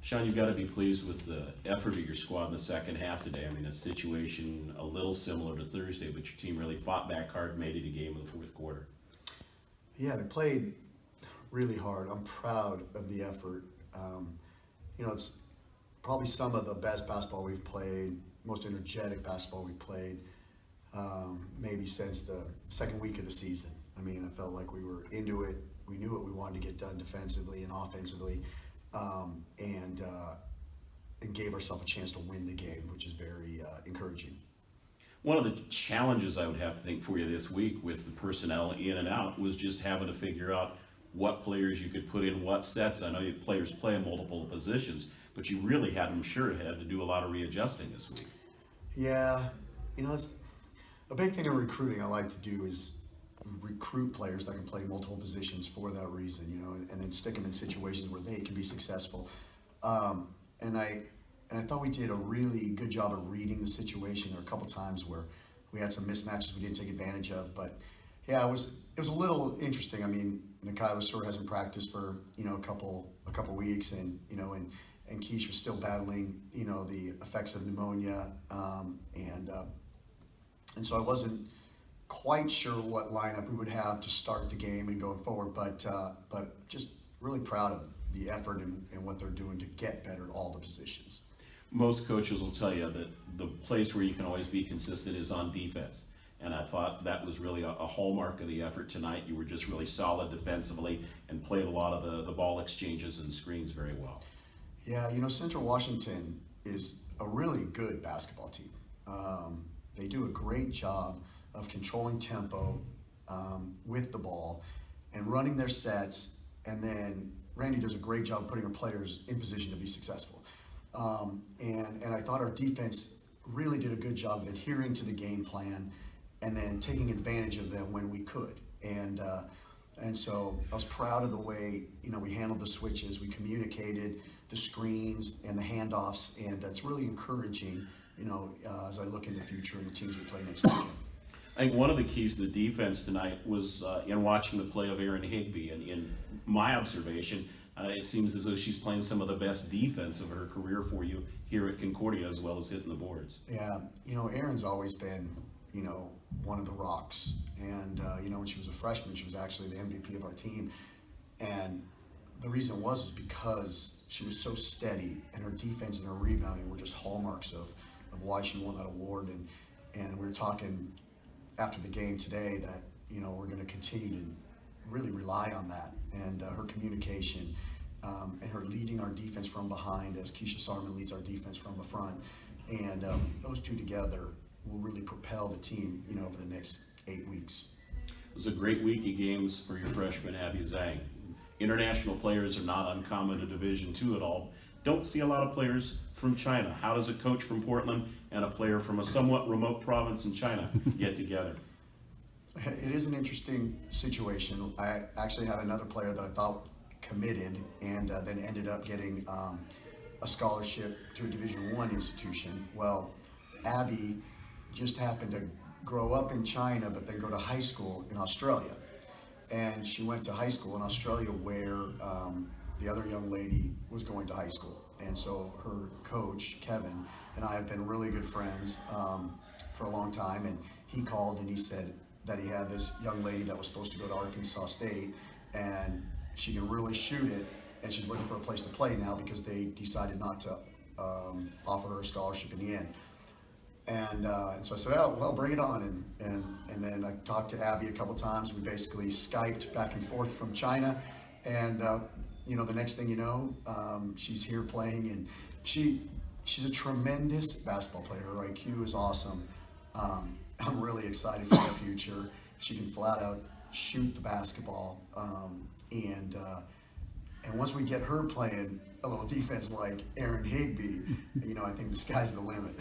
Sean, you've got to be pleased with the effort of your squad in the second half today. I mean, a situation a little similar to Thursday, but your team really fought back hard, made it a game in the fourth quarter. Yeah, they played really hard. I'm proud of the effort. It's probably some of the best basketball we've played, most energetic basketball we've played, maybe since the second week of the season. I mean, I felt like we were into it. We knew what we wanted to get done defensively and offensively, and gave ourselves a chance to win the game, which is very encouraging. One of the challenges I would have to think for you this week with the personnel in and out was just having to figure out what players you could put in what sets. I know you players play in multiple positions, but you really had, I'm sure, had to do a lot of readjusting this week. Yeah, it's a big thing in recruiting I like to do is recruit players that can play multiple positions for that reason, and then stick them in situations where they can be successful. And I thought we did a really good job of reading the situation. There were a couple times where we had some mismatches we didn't take advantage of, but yeah, it was a little interesting. I mean, Nikhila sort of hasn't practiced for a couple weeks, and and Keish was still battling the effects of pneumonia, and so I wasn't quite sure what lineup we would have to start the game and going forward, but just really proud of the effort and what they're doing to get better at all the positions. Most coaches will tell you that the place where you can always be consistent is on defense. And I thought that was really a hallmark of the effort tonight. You were just really solid defensively and played a lot of the ball exchanges and screens very well. Yeah, Central Washington is a really good basketball team. They do a great job of controlling tempo with the ball and running their sets, and then Randy does a great job putting our players in position to be successful. And I thought our defense really did a good job of adhering to the game plan and then taking advantage of them when we could. And so I was proud of the way we handled the switches, we communicated the screens and the handoffs, and it's really encouraging as I look in the future and the teams we play next weekend. I think one of the keys to the defense tonight was in watching the play of Erin Higby, and in my observation, it seems as though she's playing some of the best defense of her career for you here at Concordia, as well as hitting the boards. Yeah, Erin's always been, one of the rocks. And, when she was a freshman, she was actually the MVP of our team. And the reason was because she was so steady, and her defense and her rebounding were just hallmarks of why she won that award. And we were talking after the game today that, we're going to continue to really rely on that. And her communication and her leading our defense from behind as Keisha Sarman leads our defense from the front. And those two together will really propel the team, over the next 8 weeks. It was a great week of games for your freshman, Abby Zhang. International players are not uncommon to Division II at all. Don't see a lot of players from China. How does a coach from Portland and a player from a somewhat remote province in China get together? It is an interesting situation. I actually had another player that I thought committed and then ended up getting a scholarship to a Division I institution. Well, Abby just happened to grow up in China but then go to high school in Australia. And she went to high school in Australia where the other young lady was going to high school. And so her coach, Kevin, and I have been really good friends for a long time. And he called and he said that he had this young lady that was supposed to go to Arkansas State, and she can really shoot it, and she's looking for a place to play now because they decided not to offer her a scholarship in the end. And so I said, oh, well, bring it on. And then I talked to Abby a couple times. We basically Skyped back and forth from China. And, the next thing you know, she's here playing. And she's a tremendous basketball player. Her IQ is awesome. I'm really excited for the future. She can flat out shoot the basketball. And once we get her playing a little defense like Erin Higby, I think the sky's the limit.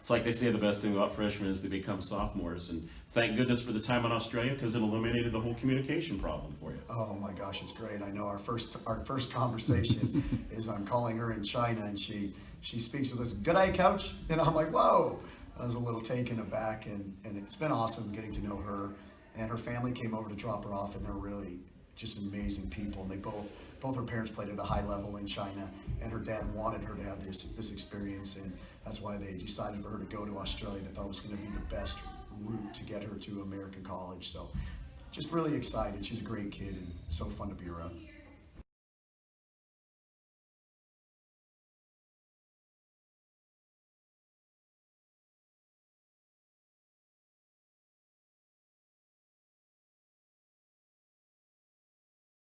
It's like they say the best thing about freshmen is they become sophomores, and thank goodness for the time in Australia because it eliminated the whole communication problem for you. Oh my gosh, it's great. I know our first conversation is I'm calling her in China, and she speaks with us, "Good day, coach," and I'm like, whoa. I was a little taken aback, and it's been awesome getting to know her, and her family came over to drop her off, and they're really just amazing people. And they both her parents played at a high level in China, and her dad wanted her to have this experience, and that's why they decided for her to go to Australia. They thought it was going to be the best route to get her to American college. So just really excited. She's a great kid and so fun to be around.